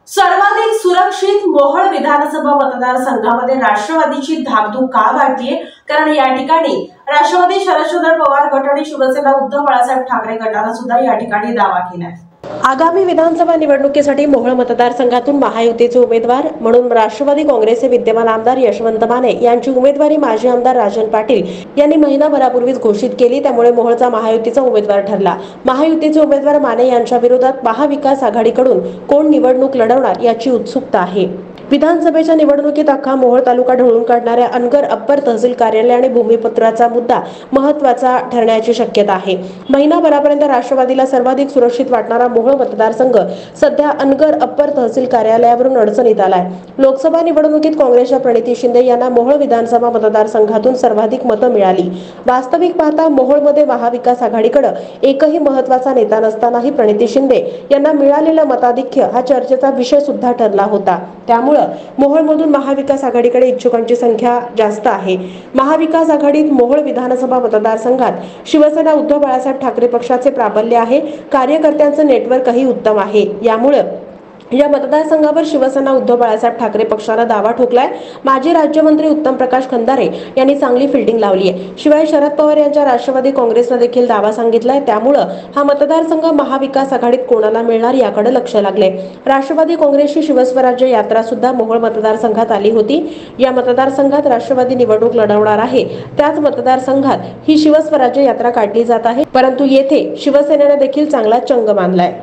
सर्वाधिक सुरक्षित मोहोळ विधानसभा मतदारसंघामध्ये राष्ट्रवादीची धाकधूक का वाढतीये? कारण या ठिकाणी राष्ट्रवादी शरद पवार गट आणि शिवसेना उद्धव बाळासाहेब ठाकरे गटाने सुद्धा या ठिकाणी दावा केलाय। आगामी विधानसभा निवडणुकीसाठी मोहोळ मतदारसंघातून महायुतीचे उमेदवार म्हणून राष्ट्रवादी काँग्रेसचे विद्यमान आमदार यशवंत माने यांची उमेदवारी माजी आमदार राजन पाटील यांनी महिनाभरापूर्वीच घोषित केली। त्यामुळे मोहोळचा महायुतीचा उमेदवार ठरला। महायुतीचे उमेदवार माने यांच्या विरोधात महाविकास आघाडीकडून कोण निवडणूक लढवणार याची उत्सुकता आहे। विधानसभेच्या निवडणुकीत अख्खा मोहोळ तालुका ढवळून काढणाऱ्या अनगर अप्पर तहसील कार्यालय आणि भूमिपत्राचा मुद्दा महत्त्वाचा ठरण्याची शक्यता आहे। महिनाभरापर्यंत राष्ट्रवादीला सर्वाधिक सुरक्षित वाटणारा मोहोळ मतदारसंघ सध्या अनगर अप्पर तहसील कार्यालयावरून अडचणीत आलाय। लोकसभा निवडणुकीत काँग्रेसच्या प्रणिती शिंदे यांना मोहोळ विधानसभा मतदारसंघातून सर्वाधिक मतं मिळाली। वास्तविक पाहता मोहोळमध्ये महाविकास आघाडीकडे एकही महत्त्वाचा नेता नसतानाही प्रणिती शिंदे यांना मिळालेलं मताधिक्य हा चर्चेचा विषय सुद्धा ठरला होता। त्यामुळे मोहोळमधून महाविकास आघाडीकडे इच्छुकांची संख्या जास्त आहे। महाविकास आघाडीत मोहोळ विधानसभा मतदारसंघात शिवसेना उद्धव बाळासाहेब ठाकरे पक्षाचे प्राबल्य आहे। कार्यकर्त्यांचं नेटवर्कही उत्तम आहे। यामुळे या मतदारसंघावर शिवसेना उद्धव बाळासाहेब ठाकरे पक्षाने दावा ठोकलाय। माजी राज्यमंत्री उत्तम प्रकाश खंदारे यांनी चांगली फिल्डिंग लावली आहे। शिवाय शरद पवार यांच्या राष्ट्रवादी काँग्रेसने देखील दावा सांगितलाय। त्यामुळे हा मतदारसंघ महाविकास आघाडीत कोणाला मिळणार याकडे लक्ष लागले। राष्ट्रवादी काँग्रेसची शिवस्वराज्य यात्रा सुद्धा मोहोळ मतदारसंघात आली होती। या मतदारसंघात राष्ट्रवादी निवडणूक लढवणार आहे। त्याच मतदारसंघात ही शिवस्वराज्य यात्रा काढली जात आहे, परंतु येथे शिवसेनेने देखील चांगला चंग बांधलाय।